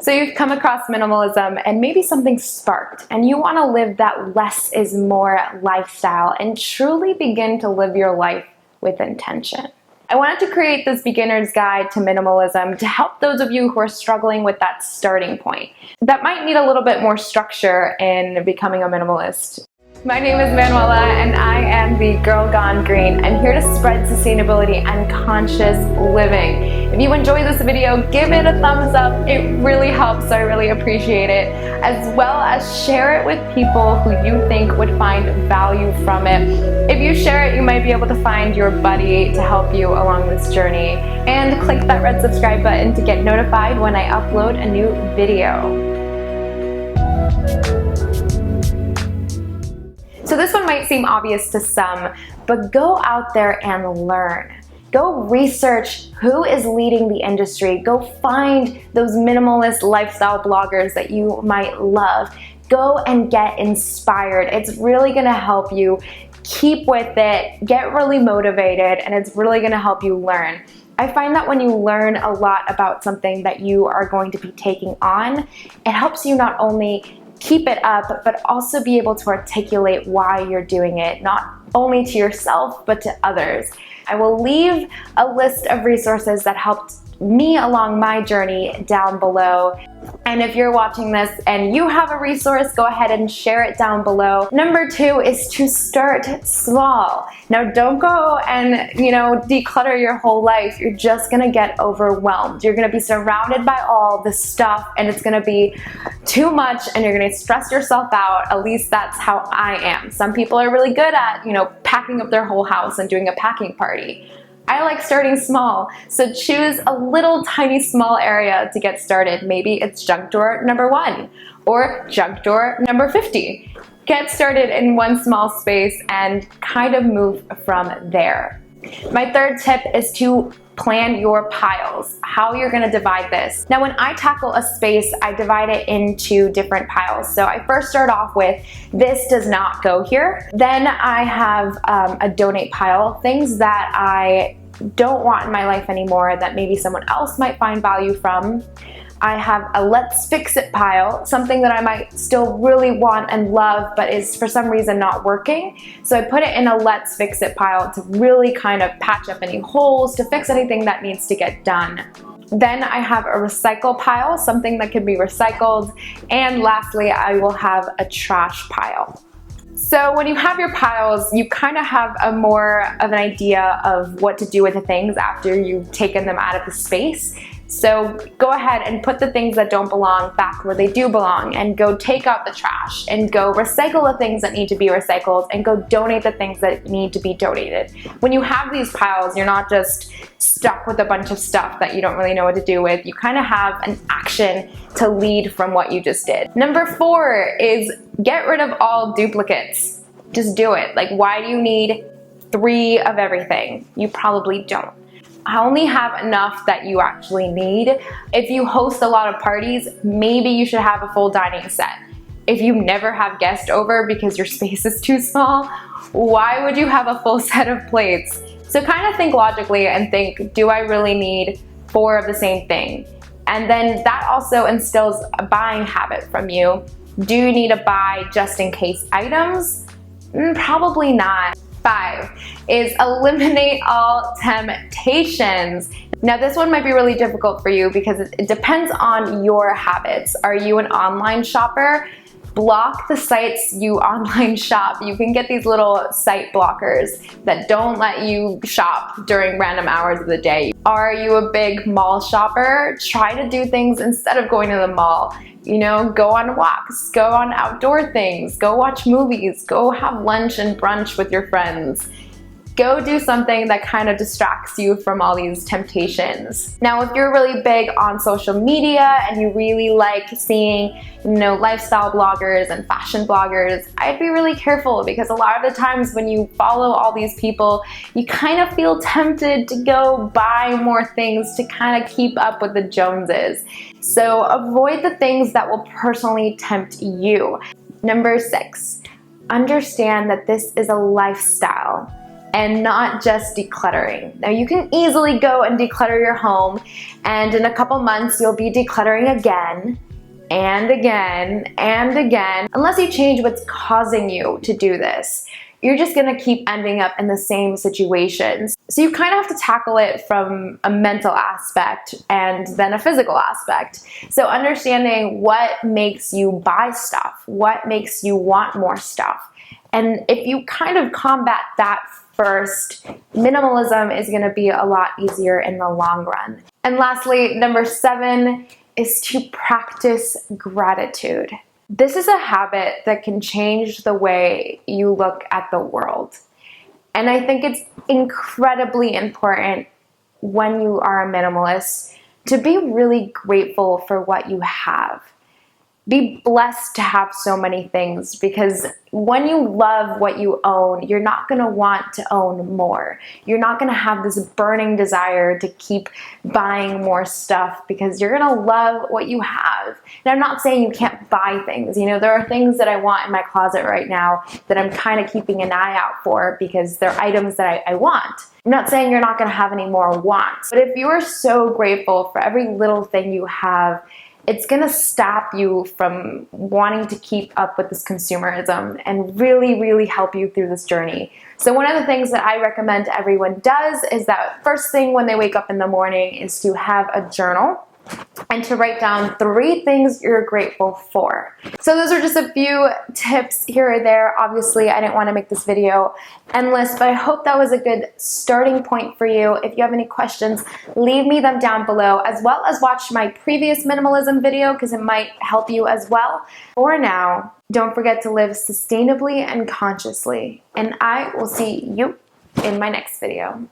So you've come across minimalism and maybe something sparked and you want to live that less is more lifestyle and truly begin to live your life with intention. I wanted to create this beginner's guide to minimalism to help those of you who are struggling with that starting point that might need a little bit more structure in becoming a minimalist. My name is Manuela and I am the Girl Gone Green. I'm here to spread sustainability and conscious living. If you enjoy this video, give it a thumbs up. It really helps, so I really appreciate it. As well as share it with people who you think would find value from it. If you share it, you might be able to find your buddy to help you along this journey. And click that red subscribe button to get notified when I upload a new video. So this one might seem obvious to some, but go out there and learn. Go research who is leading the industry. Go find those minimalist lifestyle bloggers that you might love. Go and get inspired. It's really gonna help you keep with it, get really motivated, and it's really gonna help you learn. I find that when you learn a lot about something that you are going to be taking on, it helps you not only keep it up, but also be able to articulate why you're doing it, not only to yourself, but to others. I will leave a list of resources that helped me along my journey down below. And if you're watching this and you have a resource, go ahead and share it down below. Number 2 is to start small. Now don't go and, declutter your whole life. You're just gonna get overwhelmed. You're gonna be surrounded by all this stuff and it's gonna be too much and you're gonna stress yourself out. At least that's how I am. Some people are really good at, packing up their whole house and doing a packing party. I like starting small, so choose a little tiny small area to get started. Maybe it's junk drawer number 1 or junk drawer number 50. Get started in one small space and kind of move from there. My third tip is to plan your piles, how you're gonna divide this. Now when I tackle a space, I divide it into different piles. So I first start off with, this does not go here. Then I have a donate pile, things that I don't want in my life anymore that maybe someone else might find value from. I have a let's fix it pile, something that I might still really want and love but is for some reason not working. So I put it in a let's fix it pile to really kind of patch up any holes, to fix anything that needs to get done. Then I have a recycle pile, something that can be recycled. And lastly, I will have a trash pile. So when you have your piles, you kind of have a more of an idea of what to do with the things after you've taken them out of the space. So go ahead and put the things that don't belong back where they do belong, and go take out the trash and go recycle the things that need to be recycled and go donate the things that need to be donated. When you have these piles, you're not just stuck with a bunch of stuff that you don't really know what to do with. You kind of have an action to lead from what you just did. Number 4 is get rid of all duplicates. Just do it. Like, why do you need 3 of everything? You probably don't. I only have enough that you actually need. If you host a lot of parties, maybe you should have a full dining set. If you never have guests over because your space is too small, why would you have a full set of plates? So kind of think logically and think, do I really need 4 of the same thing? And then that also instills a buying habit from you. Do you need to buy just in case items? Probably not. 5 is eliminate all temptations. Now this one might be really difficult for you because it depends on your habits. Are you an online shopper? Block the sites you online shop. You can get these little site blockers that don't let you shop during random hours of the day. Are you a big mall shopper? Try to do things instead of going to the mall. Go on walks, go on outdoor things, go watch movies, go have lunch and brunch with your friends. Go do something that kind of distracts you from all these temptations. Now, if you're really big on social media and you really like seeing, lifestyle bloggers and fashion bloggers, I'd be really careful because a lot of the times when you follow all these people, you kind of feel tempted to go buy more things to kind of keep up with the Joneses. So avoid the things that will personally tempt you. Number 6, understand that this is a lifestyle. and not just decluttering. Now you can easily go and declutter your home, and in a couple months you'll be decluttering again and again and again. Unless you change what's causing you to do this, you're just gonna keep ending up in the same situations. So you kind of have to tackle it from a mental aspect and then a physical aspect. So understanding what makes you buy stuff, what makes you want more stuff. And if you kind of combat that first, minimalism is gonna be a lot easier in the long run. And lastly, number 7 is to practice gratitude. This is a habit that can change the way you look at the world. And I think it's incredibly important when you are a minimalist to be really grateful for what you have. Be blessed to have so many things, because when you love what you own, you're not going to want to own more. You're not going to have this burning desire to keep buying more stuff because you're going to love what you have. And I'm not saying you can't buy things. You know, there are things that I want in my closet right now that I'm kind of keeping an eye out for because they're items that I want. I'm not saying you're not going to have any more wants, but if you are so grateful for every little thing you have, it's going to stop you from wanting to keep up with this consumerism and really, really help you through this journey. So one of the things that I recommend everyone does is that first thing when they wake up in the morning is to have a journal and to write down 3 things you're grateful for. So those are just a few tips here or there. Obviously, I didn't want to make this video endless, but I hope that was a good starting point for you. If you have any questions, leave me them down below, as well as watch my previous minimalism video because it might help you as well. For now, don't forget to live sustainably and consciously, and I will see you in my next video.